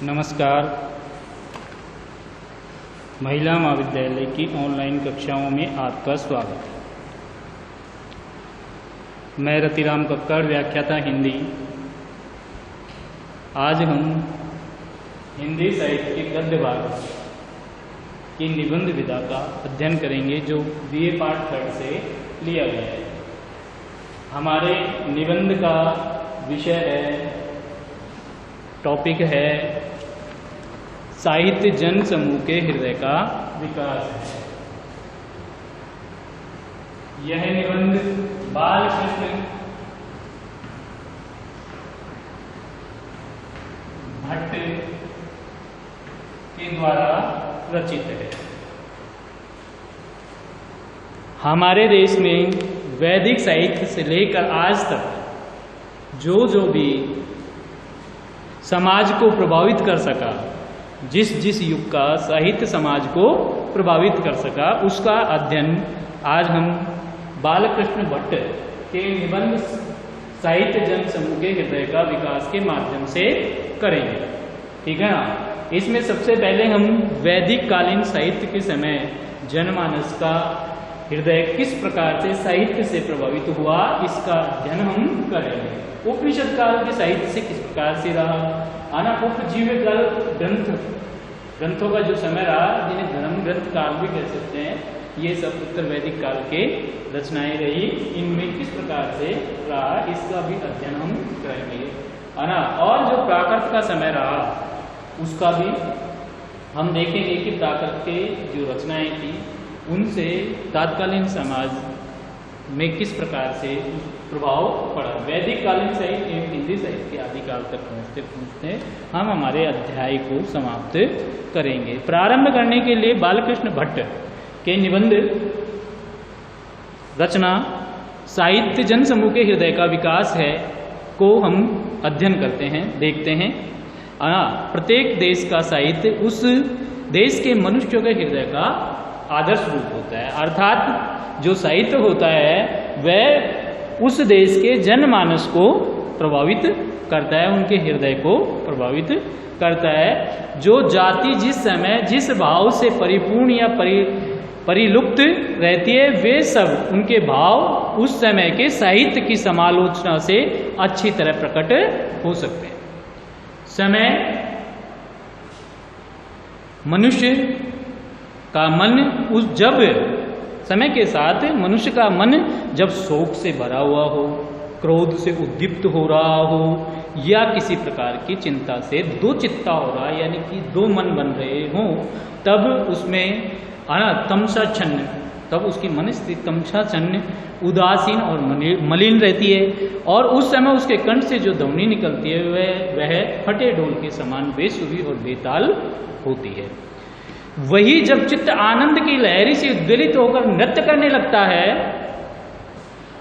नमस्कार। महिला महाविद्यालय की ऑनलाइन कक्षाओं में आपका स्वागत है। मैं रतिराम कक्कड़, व्याख्याता हिंदी। आज हम हिंदी साहित्य के गद्य भाग की निबंध विधा का अध्ययन करेंगे, जो बीए पार्ट 3 से लिया गया है। हमारे निबंध का विषय है, टॉपिक है साहित्य जन समूह के हृदय का विकास है। यह निबंध बालकृष्ण भट्ट के द्वारा रचित है। हमारे देश में वैदिक साहित्य से लेकर आज तक जो भी समाज को प्रभावित कर सका, जिस युग का साहित्य समाज को प्रभावित कर सका, उसका अध्ययन आज हम बालकृष्ण भट्ट के निबंध साहित्य जन समूह के हृदय का विकास के माध्यम से करेंगे। ठीक है ना। इसमें सबसे पहले हम वैदिक कालीन साहित्य के समय जनमानस का हृदय किस प्रकार से साहित्य से प्रभावित हुआ, इसका अध्ययन हम करेंगे। उपनिषद काल के साहित्य से किस प्रकार से रहा, उपजीव काल ग्रंथों का जो समय रहा, जिन्हें धर्म ग्रंथ काल भी कह सकते हैं, ये सब उत्तर वैदिक काल के रचनाएं रही, इनमें किस प्रकार से रहा, इसका भी अध्ययन हम करेंगे। और जो प्राकृत का समय रहा, उसका भी हम देखेंगे कि प्राकृत के जो रचनाएं थी, उनसे तत्कालीन समाज में किस प्रकार से प्रभाव पड़ा। वैदिक कालीन साहित्य एवं हिंदी साहित्य के आदिकाल तक पहुँचते हम हमारे अध्याय को समाप्त करेंगे। प्रारंभ करने के लिए बालकृष्ण भट्ट के निबंध रचना साहित्य जन समूह के हृदय का विकास है को हम अध्ययन करते हैं, देखते हैं। प्रत्येक देश का साहित्य उस देश के मनुष्यों के हृदय का आदर्श रूप होता है, अर्थात जो साहित्य होता है वह उस देश के जनमानस को प्रभावित करता है, उनके हृदय को प्रभावित करता है। जो जाति जिस समय जिस भाव से परिपूर्ण या परिलुप्त रहती है, वे सब उनके भाव उस समय के साहित्य की समालोचना से अच्छी तरह प्रकट हो सकते हैं। समय मनुष्य का मन जब समय के साथ मनुष्य का मन जब शोक से भरा हुआ हो, क्रोध से उद्दीप्त हो रहा हो, या किसी प्रकार की चिंता से दो चित्ता हो रहा है, यानी कि दो मन बन रहे हों, तब उसमें तमसा छन्न, तब उसकी मनस्थिति तमसा छन्न, उदासीन और मलिन रहती है। और उस समय उसके कंठ से जो ध्वनि निकलती है वह फटे ढोल के समान बेसुरी और बेताल होती है। वही जब चित्त आनंद की लहरी से उद्वेलित होकर नृत्य करने लगता है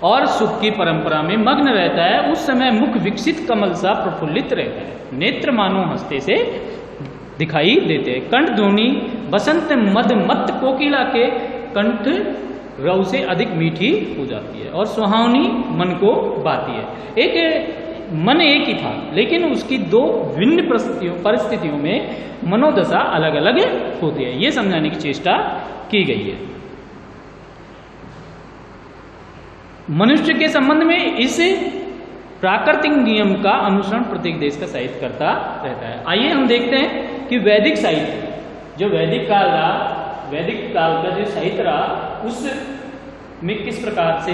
और सुख की परंपरा में मग्न रहता है, उस समय मुख विकसित कमल सा प्रफुल्लित रहता है, नेत्र मानो हंसते से दिखाई देते हैं। कंठ ध्वनि बसंत मद मत कोकिला के कंठ रव से अधिक मीठी हो जाती है और सुहावनी मन को बाती है। एक मन एक ही था, लेकिन उसकी दो भिन्न परिस्थितियों में मनोदशा अलग अलग होती है, ये समझाने की चेष्टा की गई है। मनुष्य के संबंध में इस प्राकृतिक नियम का अनुसरण प्रत्येक देश का साहित्य करता रहता है। आइए हम देखते हैं कि वैदिक साहित्य, जो वैदिक काल रहा, वैदिक काल का जो साहित्य रहा, उस में किस प्रकार से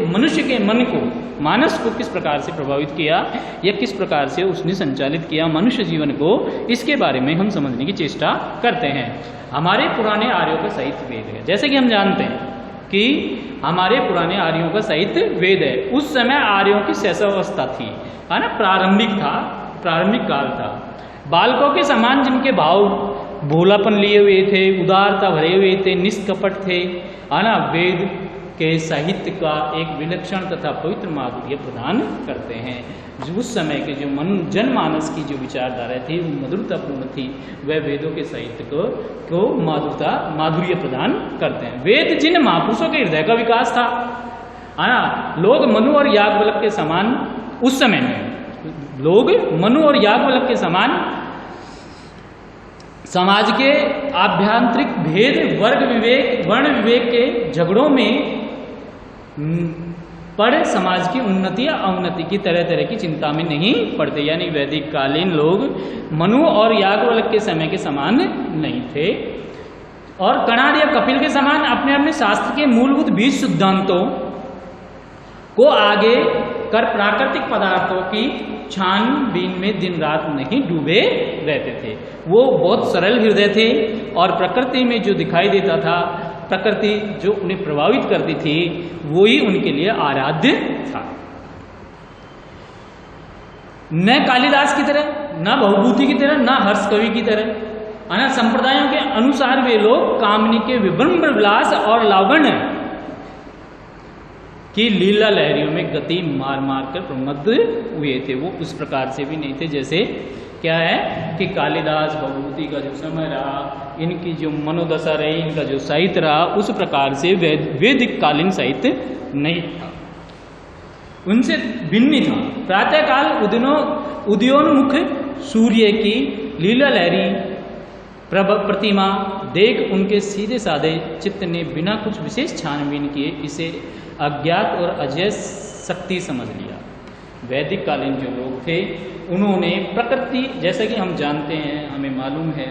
मनुष्य के मन को, मानस को किस प्रकार से प्रभावित किया, या किस प्रकार से उसने संचालित किया मनुष्य जीवन को, इसके बारे में हम समझने की चेष्टा करते हैं। हमारे पुराने आर्यों का साहित्य वेद है। जैसे कि हम जानते हैं कि हमारे पुराने आर्यों का साहित्य वेद है। उस समय आर्यों की शैशवावस्था थी, प्रारंभिक काल था। बालकों के समान जिनके भाव भोलापन लिए हुए थे, उदारता भरे हुए थे, निष्कपट थे, वेद के साहित्य का एक विलक्षण तथा पवित्र माधुर्य प्रदान करते हैं। उस समय के जो जनमानस की जो विचारधारा थी वो मधुरतापूर्ण थी, वह वेदों के साहित्य को माधुर्य प्रदान करते हैं। वेद जिन महापुरुषों के हृदय का विकास था, लोग मनु और याज्ञवल्क्य के समान उस समय में लोग मनु और याज्ञवल्क्य के समान समाज के आभ्यंतरिक भेद, वर्ग विवेक, वर्ण विवेक के झगड़ों में पड़ समाज की उन्नति या अवनति की तरह तरह की चिंता में नहीं पड़ते। यानी वैदिक कालीन लोग मनु और याज्ञवल्क्य के समय के समान नहीं थे और कणाद या कपिल के समान अपने अपने शास्त्र के मूलभूत बीज सिद्धांतों को आगे कर प्राकृतिक पदार्थों की छानबीन में दिन रात नहीं डूबे रहते थे। वो बहुत सरल हृदय थे और प्रकृति में जो दिखाई देता था, प्रकृति जो उन्हें प्रभावित करती थी, वो ही उनके लिए आराध्य था। न कालिदास की तरह, न भवभूति की तरह, न हर्ष कवि की तरह, अना संप्रदायों के अनुसार वे लोग कामनी के विभ्रम विलास और लावण्य की लीला लहरियों में गति मार मार कर प्रमत्त हुए थे। वो उस प्रकार से भी नहीं थे जैसे क्या है कि कालिदास भवभूति का जो समय रहा, इनकी जो मनोदशा रही, इनका जो साहित्य रहा, उस प्रकार से वैदिक कालीन साहित्य नहीं था, उनसे भिन्न था। प्रातःकाल उदयोन्मुख सूर्य की लीला लहरी प्रतिमा देख उनके सीधे साधे चित्त ने बिना कुछ विशेष छानबीन किए इसे अज्ञात और अजय शक्ति समझ लिया। वैदिक कालीन जो लोग थे उन्होंने प्रकृति, जैसा कि हम जानते हैं, हमें मालूम है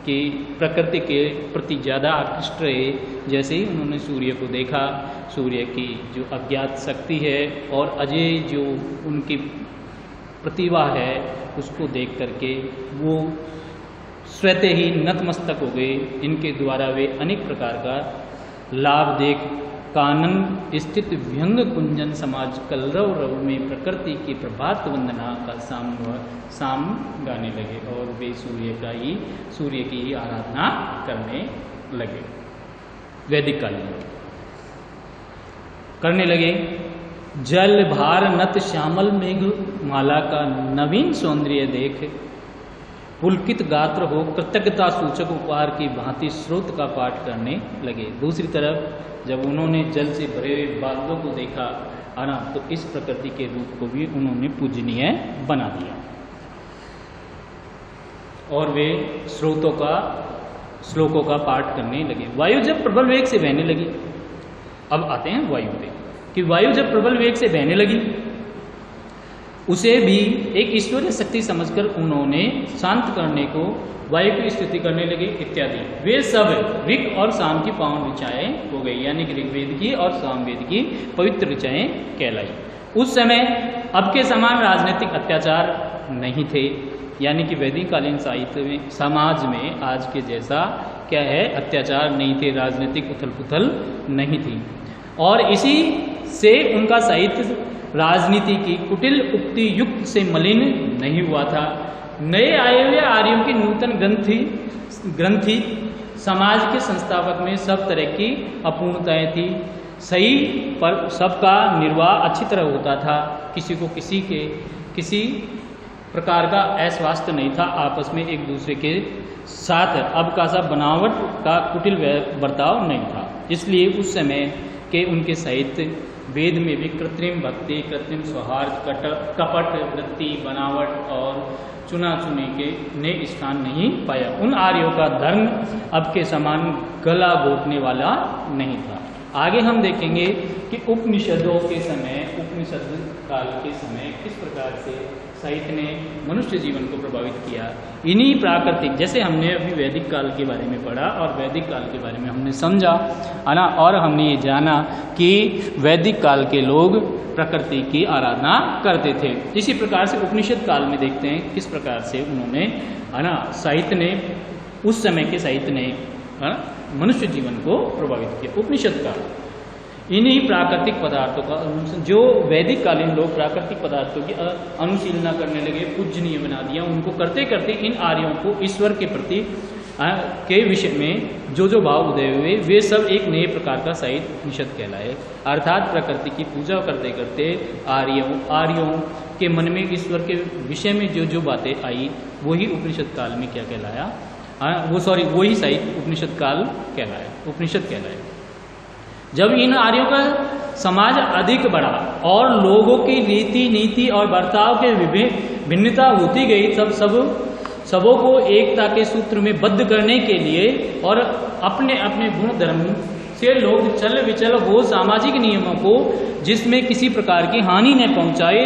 कि प्रकृति के प्रति ज़्यादा आकृष्ट रहे। जैसे ही उन्होंने सूर्य को देखा, सूर्य की जो अज्ञात शक्ति है और अजय जो उनकी प्रतिभा है, उसको देख करके वो स्वतः ही नतमस्तक हो गए। इनके द्वारा वे अनेक प्रकार का लाभ देख कानन स्थित व्यंग कुंजन समाज कलरव रव में प्रकृति की प्रभात वंदना का साम गाने लगे और वे सूर्य की ही आराधना करने लगे। वैदिक काल में करने लगे। जल भार नत श्यामल मेघ माला का नवीन सौंदर्य देख पुलकित गात्र हो कृतज्ञता सूचक उपहार की भांति स्रोत का पाठ करने लगे। दूसरी तरफ जब उन्होंने जल से भरे हुए बादलों को देखा आना, तो इस प्रकृति के रूप को भी उन्होंने पूजनीय बना दिया और वे श्लोकों का पाठ करने लगे। वायु जब प्रबल वेग से बहने लगी, अब आते हैं वायु पे, कि वायु जब प्रबल वेग से बहने लगी उसे भी एक ईश्वरीय शक्ति समझकर उन्होंने शांत करने को वायु की स्तुति करने लगे इत्यादि। वे सब ऋग और साम की पावन ऋचाएं हो गई, यानी कि ऋग्वेद की और सामवेद की पवित्र ऋचाएं कहलाई। उस समय अब के समान राजनीतिक अत्याचार नहीं थे, यानी कि वैदिक कालीन साहित्य में, समाज में आज के जैसा क्या है अत्याचार नहीं थे, राजनीतिक उथल पुथल नहीं थी और इसी से उनका साहित्य राजनीति की कुटिल उक्ति युक्त से मलिन नहीं हुआ था। नए आए हुए आर्यों की नूतन ग्रंथि समाज के संस्थापक में सब तरह की अपूर्णताएं थी। सही पर सबका निर्वाह अच्छी तरह होता था, किसी को किसी प्रकार का अस्वास्थ्य नहीं था, आपस में एक दूसरे के साथ अब का सा बनावट का कुटिल बर्ताव नहीं था। इसलिए उस समय के उनके साहित्य वेद में भी कृत्रिम भक्ति, कृत्रिम सौहार्द, कपट वृत्ति, बनावट और चुना चुनी के ने स्थान नहीं पाया। उन आर्यों का धर्म अब के समान गला घोटने वाला नहीं था। आगे हम देखेंगे कि उपनिषदों के समय, उपनिषद काल के समय किस प्रकार से साहित्य ने मनुष्य जीवन को प्रभावित किया। इन्हीं प्राकृतिक, जैसे हमने अभी वैदिक काल के बारे में पढ़ा और वैदिक काल के बारे में हमने समझा है ना, और हमने ये जाना कि वैदिक काल के लोग प्रकृति की आराधना करते थे। इसी प्रकार से उपनिषद काल में देखते हैं किस प्रकार से उन्होंने है ना साहित्य ने, उस समय के साहित्य ने मनुष्य जीवन को प्रभावित किया। उपनिषद काल इन्हीं प्राकृतिक पदार्थों का, जो वैदिक कालीन लोग प्राकृतिक पदार्थों की अनुशीलना करने लगे, पूजनीय बना दिया। उनको करते करते इन आर्यों को ईश्वर के प्रति के विषय में जो भाव उदय हुए, वे सब एक नए प्रकार का साहित्य उपनिषद कहलाए। अर्थात प्रकृति की पूजा करते करते आर्यों के मन में ईश्वर के विषय में जो बातें आई, वही उपनिषद काल में क्या कहलाया, वही साहित्य उपनिषद काल कहलाया, उपनिषद कहलाया। जब इन आर्यों का समाज अधिक बढ़ा और लोगों की रीति नीति और बर्ताव के भिन्नता होती गई, तब सबों को एकता के सूत्र में बद्ध करने के लिए और अपने अपने गुण धर्म से लोग चल विचल हो सामाजिक नियमों को जिसमें किसी प्रकार की हानि न पहुंचाए,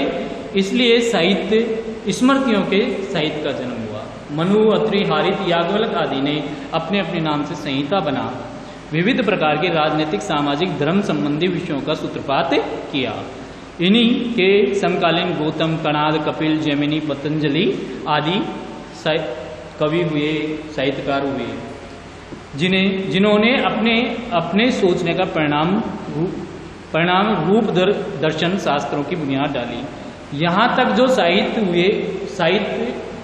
इसलिए साहित्य स्मृतियों के साहित्य का जन्म हुआ। मनु, अत्रि, हारित, याज्ञवल्क आदि ने अपने अपने नाम से संहिता बना विविध प्रकार के राजनीतिक, सामाजिक, धर्म संबंधी विषयों का सूत्रपात किया। इन्हीं के समकालीन गौतम, कणाद, कपिल, जैमिनी, पतंजलि आदि कवि हुए, साहित्यकार हुए, जिन्होंने अपने सोचने का परिणाम रूप दर्शन शास्त्रों की बुनियाद डाली। यहाँ तक जो साहित्य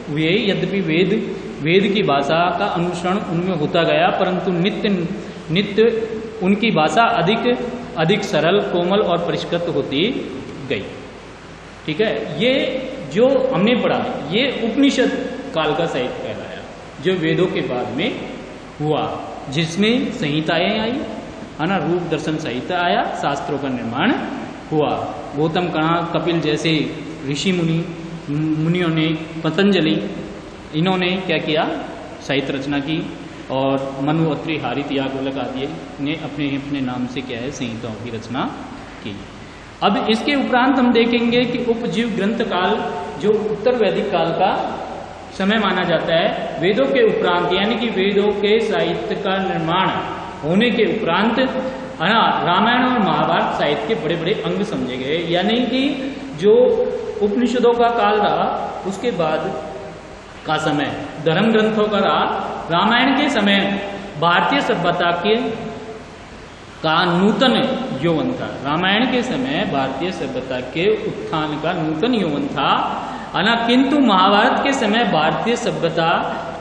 हुए यद्यपि वेद की भाषा का अनुसरण उनमें होता गया, परंतु नित्य उनकी भाषा अधिक सरल, कोमल और परिष्कृत होती गई। ठीक है, ये जो हमने पढ़ा ये उपनिषद काल का साहित्य कहलाया, जो वेदों के बाद में हुआ, जिसमें संहिताएं आई, है ना, रूप दर्शन संहिता आया, शास्त्रों का निर्माण हुआ। गौतम, कणाद, कपिल जैसे ऋषि मुनियों ने, पतंजलि, इन्होंने क्या किया, साहित्य रचना की, और मनु, अत्रि, हारित, याज्ञवल्क आदि ने अपने अपने नाम से क्या है संहिताओं की रचना की। अब इसके उपरांत हम देखेंगे कि उपजीव ग्रंथ काल, जो उत्तर वैदिक काल का समय माना जाता है, वेदों के उपरांत, यानी कि वेदों के साहित्य का निर्माण होने के उपरांत, है ना, रामायण और महाभारत साहित्य के बड़े बड़े अंग समझे गए। यानी कि जो उपनिषदों का काल रहा, उसके बाद का समय धर्म ग्रंथों का रहा। रामायण के समय भारतीय सभ्यता का नूतन यौवन था। रामायण के समय भारतीय सभ्यता के उत्थान का नूतन यौवन था, है ना। किंतु महाभारत के समय भारतीय सभ्यता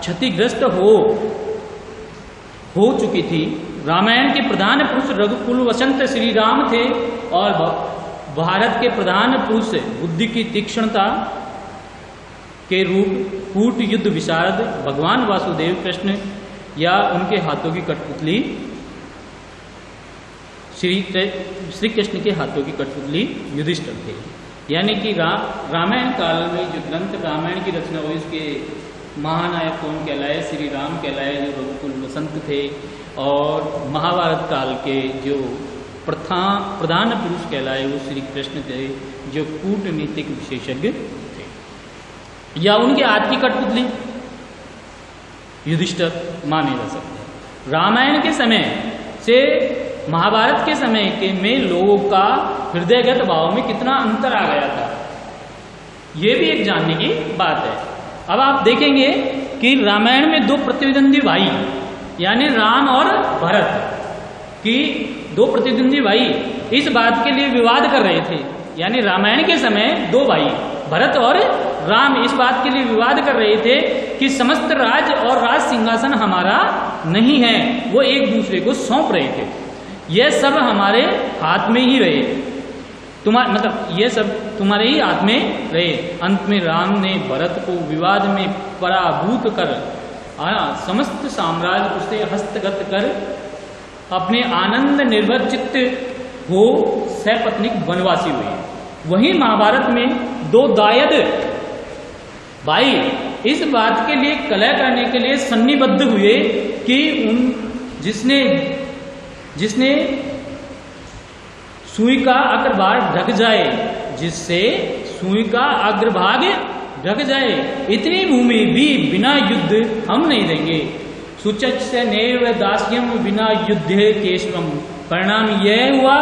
क्षतिग्रस्त हो चुकी थी। रामायण के प्रधान पुरुष रघुकुल वसंत श्री राम थे और भारत के प्रधान पुरुष बुद्धि की तीक्ष्णता के रूप कूट युद्ध विशारद भगवान वासुदेव कृष्ण या उनके हाथों की कठपुतली श्री कृष्ण के हाथों की कठपुतली युधिष्ठिर थे। यानी कि रामायण काल में जो ग्रंथ रामायण की रचना हुई, उसके महानायक कौन कहलाए, श्री राम कहलाए, जो रघुकुल वसंत थे। और महाभारत काल के जो प्रधान पुरुष कहलाए वो श्री कृष्ण थे, जो कूटनीतिक विशेषज्ञ थे, या उनके हाथ की कठपुतली युधिष्ठिर माने जा सकते। रामायण के समय से महाभारत के समय के में लोगों का हृदयगत भाव में कितना अंतर आ गया था, ये भी एक जानने की बात है। अब आप देखेंगे कि रामायण में दो प्रतिद्वंदी भाई, यानी राम और भरत की दो प्रतिद्वंदी भाई इस बात के लिए विवाद कर रहे थे। यानी रामायण के समय दो भाई भरत और राम इस बात के लिए विवाद कर रहे थे कि समस्त राज और राज सिंहासन हमारा नहीं है, वो एक दूसरे को सौंप रहे थे। यह सब हमारे हाथ में ही रहे, मतलब ये सब तुम्हारे ही हाथ में रहे। अंत में राम ने भरत को विवाद में पराभूत कर समस्त साम्राज्य उसे हस्तगत कर अपने आनंद निर्भर चित्त हो सपत्नीक वनवासी हुए। वहीं महाभारत में दो दायद भाई इस बात के लिए कलह करने के लिए सन्निबद्ध हुए कि जिसने सुई का अग्रभाग ढक जाए, जिससे सुई का अग्रभाग ढक जाए, इतनी भूमि भी बिना युद्ध हम नहीं देंगे। सुचक्ष नैव दास्यम बिना युद्ध केशवम। परिणाम यह हुआ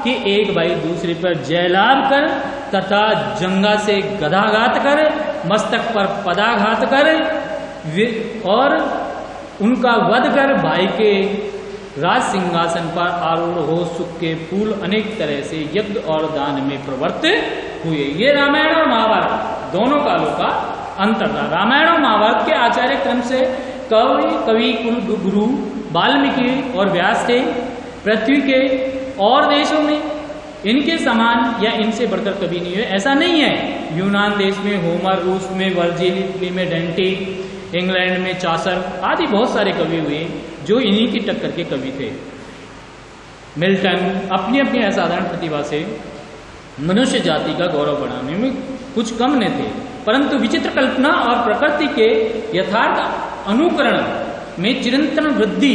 कि एक भाई दूसरे पर जय लाभ कर तथा जंगा से गदाघात कर, मस्तक पर पदाघात कर और उनका वध कर भाई के राज सिंहासन पर आरूढ़ हो सुख के फूल अनेक तरह से यज्ञ और दान में प्रवृत्त हुए। ये रामायण और महाभारत दोनों कालों का अंतर था। रामायण और महाभारत के आचार्य क्रम से कवि कुल गुरु वाल्मीकि और व्यास थे। पृथ्वी के और देशों में इनके समान या इनसे बढ़कर कभी नहीं हुए, ऐसा नहीं है। यूनान देश में होमर, रूस में वर्जिल, इटली में डेंटी, इंग्लैंड में चासर आदि बहुत सारे कवि हुए जो इन्हीं की टक्कर के कवि थे। मिल्टन अपनी अपनी असाधारण प्रतिभा से मनुष्य जाति का गौरव बढ़ाने में कुछ कम न थे, परंतु विचित्र कल्पना और प्रकृति के यथार्थ अनुकरण में चिरंतन वृद्धि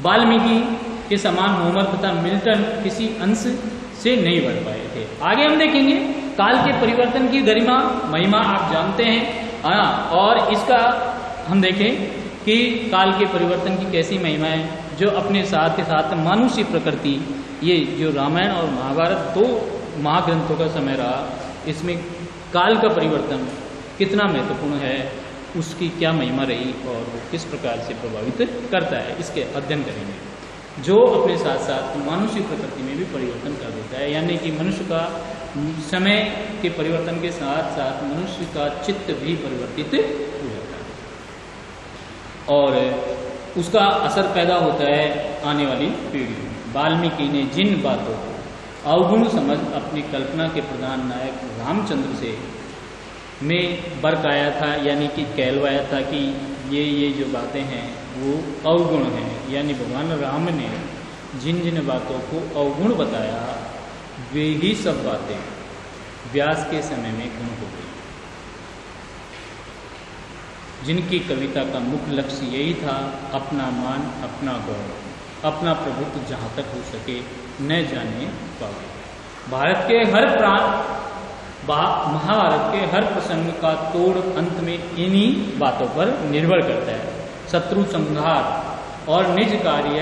वाल्मीकि के समान होमर तथा मिल्टन किसी अंश से नहीं बढ़ पाए थे। आगे हम देखेंगे काल के परिवर्तन की गरिमा महिमा आप जानते हैं, और इसका हम देखें कि काल के परिवर्तन की कैसी महिमा है, जो अपने साथ साथ मानुषी प्रकृति, ये जो रामायण और महाभारत दो महाग्रंथों का समय रहा, इसमें काल का परिवर्तन कितना महत्वपूर्ण है, उसकी क्या महिमा रही और वो किस प्रकार से प्रभावित करता है, इसके अध्ययन करेंगे, जो अपने साथ साथ मानुषी प्रकृति में भी परिवर्तन कर देता है। यानी कि मनुष्य का समय के परिवर्तन के साथ साथ मनुष्य का चित्त भी परिवर्तित हो जाता है और उसका असर पैदा होता है आने वाली पीढ़ी में। वाल्मीकि ने जिन बातों को अवगुण समझ अपनी कल्पना के प्रधान नायक रामचंद्र से में बरकाया था, यानी कि कहलवाया था कि ये जो बातें हैं वो अवगुण हैं, यानी भगवान राम ने जिन जिन बातों को अवगुण बताया वे ही सब बातें व्यास के समय में गुण हो गई, जिनकी कविता का मुख्य लक्ष्य यही था अपना मान, अपना गौरव, अपना प्रभुत्व जहाँ तक हो सके न जाने पावे। भारत के हर प्रांत, महाभारत के हर प्रसंग का तोड़ अंत में इन्हीं बातों पर निर्भर करता है। शत्रु संहार और निज कार्य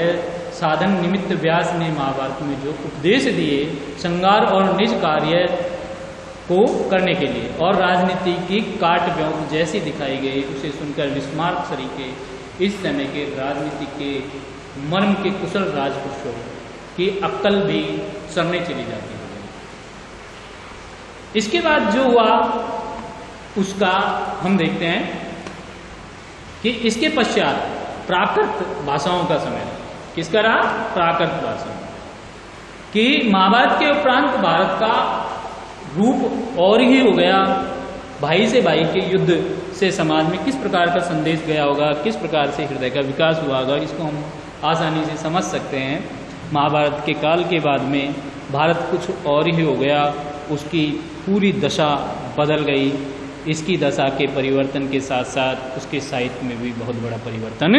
साधन निमित्त व्यास ने महाभारत में जो उपदेश दिए, संहार और निज कार्य को करने के लिए और राजनीति की काट ब्योंत जैसी दिखाई गई, उसे सुनकर विस्मार्क सरीके इस समय के राजनीति के मर्म के कुशल राजपुरुषों की अक्ल भी सरने चली जाती है। इसके बाद जो हुआ उसका हम देखते हैं कि इसके पश्चात प्राकृत भाषाओं का समय रहा। किसका रहा? प्राकृत भाषा। कि महाभारत के उपरांत भारत का रूप और ही हो गया, भाई से भाई के युद्ध से समाज में किस प्रकार का संदेश गया होगा, किस प्रकार से हृदय का विकास हुआ होगा, इसको हम आसानी से समझ सकते हैं। महाभारत के काल के बाद में भारत कुछ और ही हो गया, उसकी पूरी दशा बदल गई। इसकी दशा के परिवर्तन के साथ साथ उसके साहित्य में भी बहुत बड़ा परिवर्तन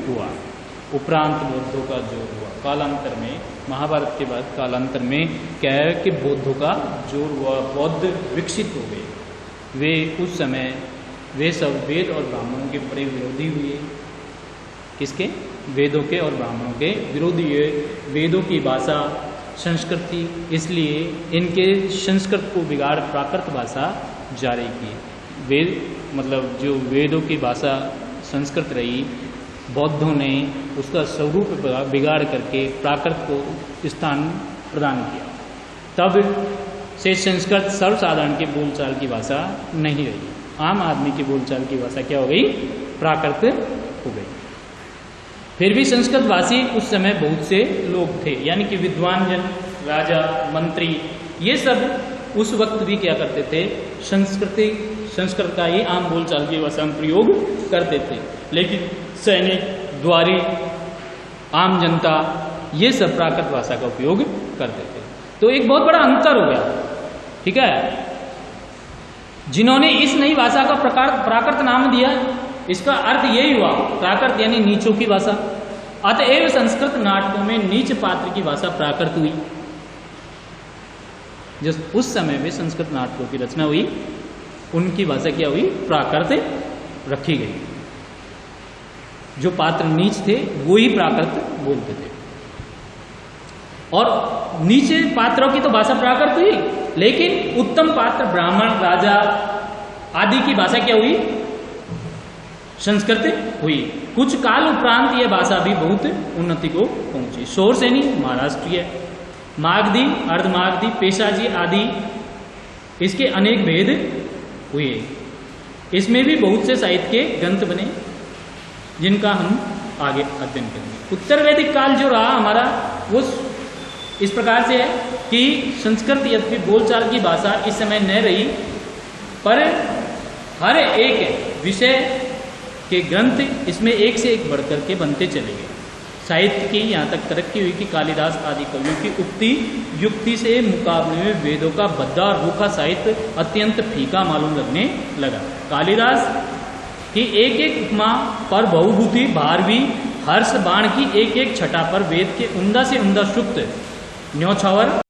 हुआ। उपरांत बौद्धों का जो हुआ कालांतर में, महाभारत के बाद कालांतर में क्या है कि बौद्धों का जोर हुआ, बौद्ध विकसित हो गए। वे उस समय वे सब वेद और ब्राह्मणों के बड़े विरोधी हुए। किसके? वेदों के और ब्राह्मणों के विरोधी हुए। वेदों की भाषा संस्कृति, इसलिए इनके संस्कृत को बिगाड़ प्राकृत भाषा जारी की। वेद मतलब जो वेदों की भाषा संस्कृत रही, बौद्धों ने उसका स्वरूप बिगाड़ करके प्राकृत को स्थान प्रदान किया। तब से संस्कृत सर्वसाधारण के बोलचाल की भाषा नहीं रही, आम आदमी की बोलचाल की भाषा क्या हो गई? प्राकृत हो गई। फिर भी संस्कृत भाषी उस समय बहुत से लोग थे, यानी कि विद्वान जन, राजा, मंत्री, ये सब उस वक्त भी क्या करते थे? संस्कृत का ही आम बोलचाल की भाषा में प्रयोग करते थे। लेकिन सैनिक, द्वारी, आम जनता, ये सब प्राकृत भाषा का उपयोग करते थे। तो एक बहुत बड़ा अंतर हो गया, ठीक है। जिन्होंने इस नई भाषा का प्राकृत नाम दिया, इसका अर्थ यही हुआ, प्राकृत यानी नीचों की भाषा। अतएव संस्कृत नाटकों में नीच पात्र की भाषा प्राकृत हुई। जो उस समय में संस्कृत नाटकों की रचना हुई, उनकी भाषा क्या हुई? प्राकृत रखी गई। जो पात्र नीच थे वो ही प्राकृत बोलते थे, और नीचे पात्रों की तो भाषा प्राकृत हुई, लेकिन उत्तम पात्र ब्राह्मण, राजा आदि की भाषा क्या हुई? संस्कृत हुई। कुछ काल उपरांत यह भाषा भी बहुत उन्नति को पहुंची। शोरसेनी महाराष्ट्रीय, मागधी, अर्धमागधी, पेशाजी आदि, इसके अनेक भेद हुए। इसमें भी बहुत से साहित्य के ग्रंथ बने, जिनका हम आगे अध्ययन करेंगे। उत्तर वैदिक काल जो रहा हमारा, वो इस प्रकार से है कि संस्कृत यद्यपि बोलचाल की भाषा इस समय न रही, पर हर एक विषय के ग्रंथ इसमें एक से एक बढ़कर के बनते चले गए। साहित्य की यहाँ तक तरक्की हुई कि कालिदास आदि कवियों की उक्ति युक्ति से मुकाबले में वेदों का भद्दा और रूखा साहित्य अत्यंत फीका मालूम लगने लगा। कालिदास की एक एक उपमा पर बहुभूति भारवी हर्ष बाण की एक एक छटा पर वेद के उम्दा से उम्दा सूक्त न्योछावर